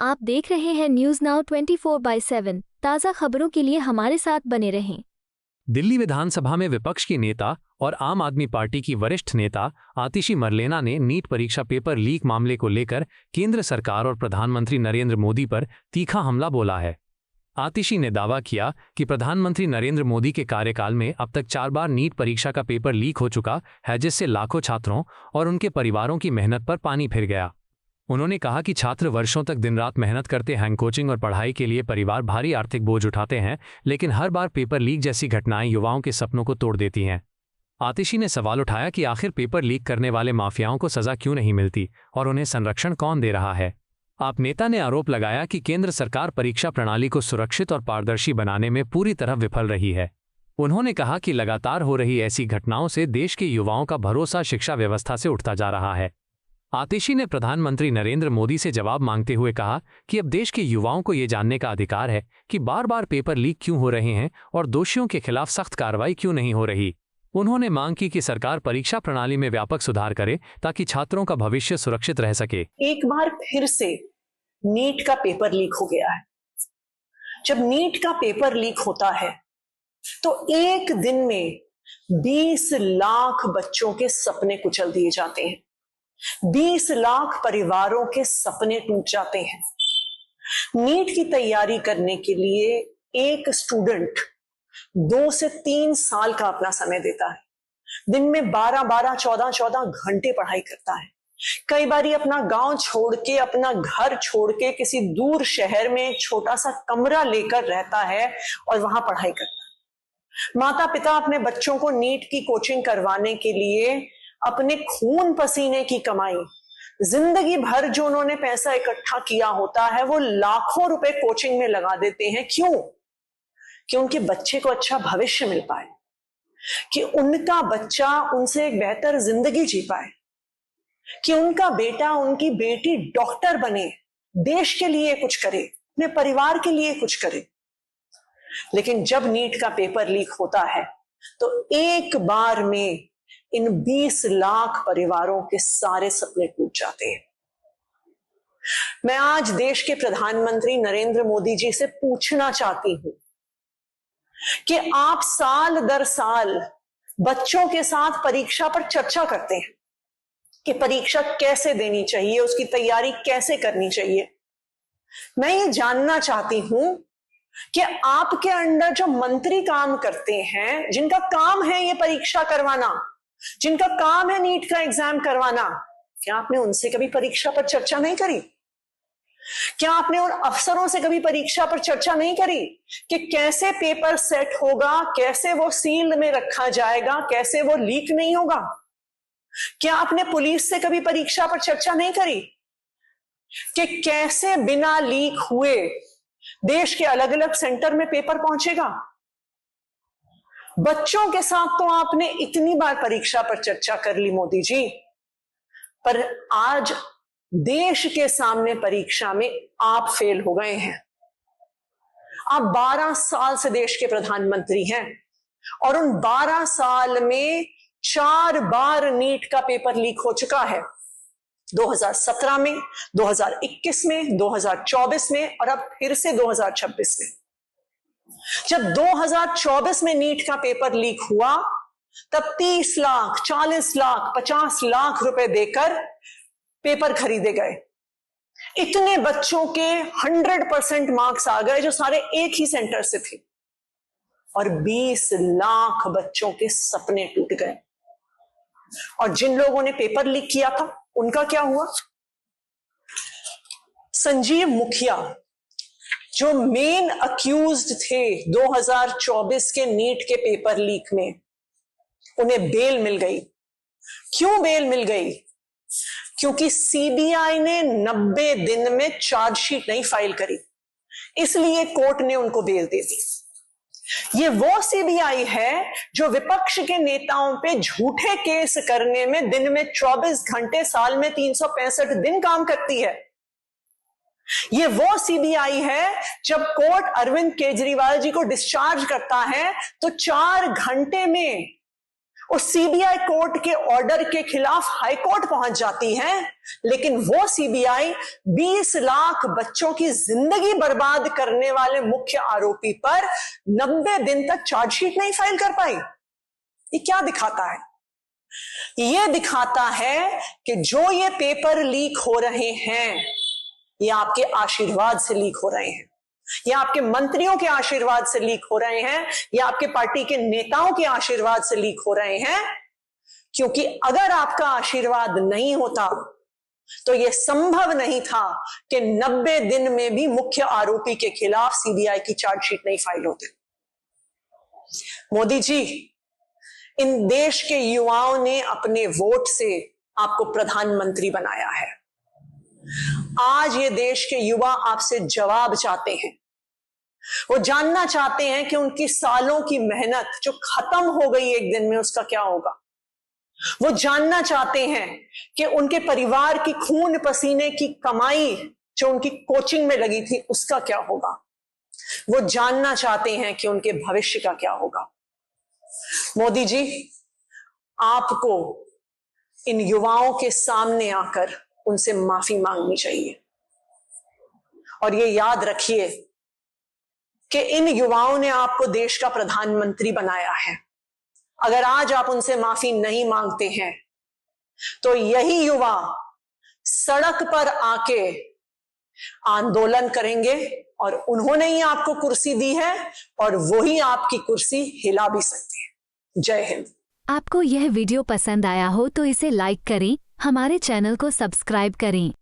आप देख रहे हैं न्यूज नाउ 24/7। ताज़ा खबरों के लिए हमारे साथ बने रहें। दिल्ली विधानसभा में विपक्ष की नेता और आम आदमी पार्टी की वरिष्ठ नेता आतिशी मरलेना ने नीट परीक्षा पेपर लीक मामले को लेकर केंद्र सरकार और प्रधानमंत्री नरेंद्र मोदी पर तीखा हमला बोला है। आतिशी ने दावा किया कि प्रधानमंत्री नरेंद्र मोदी के कार्यकाल में अब तक 4 बार नीट परीक्षा का पेपर लीक हो चुका है, जिससे लाखों छात्रों और उनके परिवारों की मेहनत पर पानी फिर गया। उन्होंने कहा कि छात्र वर्षों तक दिन रात मेहनत करते हैं, कोचिंग और पढ़ाई के लिए परिवार भारी आर्थिक बोझ उठाते हैं, लेकिन हर बार पेपर लीक जैसी घटनाएं युवाओं के सपनों को तोड़ देती हैं। आतिशी ने सवाल उठाया कि आखिर पेपर लीक करने वाले माफियाओं को सजा क्यों नहीं मिलती और उन्हें संरक्षण कौन दे रहा है। आप नेता ने आरोप लगाया कि केंद्र सरकार परीक्षा प्रणाली को सुरक्षित और पारदर्शी बनाने में पूरी तरह विफल रही है। उन्होंने कहा कि लगातार हो रही ऐसी घटनाओं से देश के युवाओं का भरोसा शिक्षा व्यवस्था से उठता जा रहा है। आतिशी ने प्रधानमंत्री नरेंद्र मोदी से जवाब मांगते हुए कहा कि अब देश के युवाओं को ये जानने का अधिकार है कि बार बार पेपर लीक क्यों हो रहे हैं और दोषियों के खिलाफ सख्त कार्रवाई क्यों नहीं हो रही। उन्होंने मांग की कि सरकार परीक्षा प्रणाली में व्यापक सुधार करे ताकि छात्रों का भविष्य सुरक्षित रह सके। एक बार फिर से नीट का पेपर लीक हो गया है। जब नीट का पेपर लीक होता है तो एक दिन में 20 लाख बच्चों के सपने कुचल दिए जाते हैं, 20 लाख परिवारों के सपने टूट जाते हैं। नीट की तैयारी करने के लिए एक स्टूडेंट 2 से 3 साल का अपना समय देता है। दिन में 12-12, 14-14 घंटे पढ़ाई करता है। कई बार अपना गांव छोड़ के, अपना घर छोड़ के किसी दूर शहर में एक छोटा सा कमरा लेकर रहता है और वहां पढ़ाई करता है। माता पिता अपने बच्चों को नीट की कोचिंग करवाने के लिए अपने खून पसीने की कमाई, जिंदगी भर जो उन्होंने पैसा इकट्ठा किया होता है, वो लाखों रुपए कोचिंग में लगा देते हैं। क्यों? कि उनके बच्चे को अच्छा भविष्य मिल पाए, कि उनका बच्चा उनसे एक बेहतर जिंदगी जी पाए, कि उनका बेटा, उनकी बेटी डॉक्टर बने, देश के लिए कुछ करे, अपने परिवार के लिए कुछ करे। लेकिन जब नीट का पेपर लीक होता है तो एक बार में इन 20 लाख परिवारों के सारे सपने टूट जाते हैं। मैं आज देश के प्रधानमंत्री नरेंद्र मोदी जी से पूछना चाहती हूं कि आप साल दर साल बच्चों के साथ परीक्षा पर चर्चा करते हैं कि परीक्षा कैसे देनी चाहिए, उसकी तैयारी कैसे करनी चाहिए। मैं ये जानना चाहती हूं कि आपके अंडर जो मंत्री काम करते हैं, जिनका काम है ये परीक्षा करवाना, जिनका काम है नीट का एग्जाम करवाना, क्या आपने उनसे कभी परीक्षा पर चर्चा नहीं करी? क्या आपने उन अफसरों से कभी परीक्षा पर चर्चा नहीं करी कि कैसे पेपर सेट होगा, कैसे वो सील्ड में रखा जाएगा, कैसे वो लीक नहीं होगा? क्या आपने पुलिस से कभी परीक्षा पर चर्चा नहीं करी कि कैसे बिना लीक हुए देश के अलग अलग सेंटर में पेपर पहुंचेगा? बच्चों के साथ तो आपने इतनी बार परीक्षा पर चर्चा कर ली मोदी जी, पर आज देश के सामने परीक्षा में आप फेल हो गए हैं। आप 12 साल से देश के प्रधानमंत्री हैं और उन 12 साल में 4 बार नीट का पेपर लीक हो चुका है। 2017 में, 2021 में, 2024 में और अब फिर से 2026 में। जब 2024 में नीट का पेपर लीक हुआ तब 30 लाख, 40 लाख, 50 लाख रुपए देकर पेपर खरीदे गए। इतने बच्चों के 100% मार्क्स आ गए जो सारे एक ही सेंटर से थे और 20 लाख बच्चों के सपने टूट गए। और जिन लोगों ने पेपर लीक किया था उनका क्या हुआ? संजीव मुखिया जो मेन अक्यूज्ड थे 2024 के नीट के पेपर लीक में, उन्हें बेल मिल गई। क्यों बेल मिल गई? क्योंकि सीबीआई ने 90 दिन में चार्जशीट नहीं फाइल करी, इसलिए कोर्ट ने उनको बेल दे दी। ये वो सीबीआई है जो विपक्ष के नेताओं पे झूठे केस करने में दिन में 24 घंटे, साल में 365 दिन काम करती है। ये वो सीबीआई है जब कोर्ट अरविंद केजरीवाल जी को डिस्चार्ज करता है तो 4 घंटे में उस सीबीआई कोर्ट के ऑर्डर के खिलाफ हाई कोर्ट पहुंच जाती है, लेकिन वो सीबीआई 20 लाख बच्चों की जिंदगी बर्बाद करने वाले मुख्य आरोपी पर 90 दिन तक चार्जशीट नहीं फाइल कर पाई। ये क्या दिखाता है? ये दिखाता है कि जो ये पेपर लीक हो रहे हैं, ये आपके आशीर्वाद से लीक हो रहे हैं, या आपके मंत्रियों के आशीर्वाद से लीक हो रहे हैं, या आपके पार्टी के नेताओं के आशीर्वाद से लीक हो रहे हैं। क्योंकि अगर आपका आशीर्वाद नहीं होता तो यह संभव नहीं था कि 90 दिन में भी मुख्य आरोपी के खिलाफ सीबीआई की चार्जशीट नहीं फाइल होती। मोदी जी, इन देश के युवाओं ने अपने वोट से आपको प्रधानमंत्री बनाया है। आज ये देश के युवा आपसे जवाब चाहते हैं। वो जानना चाहते हैं कि उनकी सालों की मेहनत जो खत्म हो गई एक दिन में, उसका क्या होगा। वो जानना चाहते हैं कि उनके परिवार की खून पसीने की कमाई जो उनकी कोचिंग में लगी थी, उसका क्या होगा। वो जानना चाहते हैं कि उनके भविष्य का क्या होगा। मोदी जी, आपको इन युवाओं के सामने आकर उनसे माफी मांगनी चाहिए। और ये याद रखिए कि इन युवाओं ने आपको देश का प्रधानमंत्री बनाया है। अगर आज आप उनसे माफी नहीं मांगते हैं तो यही युवा सड़क पर आके आंदोलन करेंगे, और उन्होंने ही आपको कुर्सी दी है और वही आपकी कुर्सी हिला भी सकते हैं। जय हिंद। आपको यह वीडियो पसंद आया हो तो इसे लाइक करें, हमारे चैनल को सब्सक्राइब करें।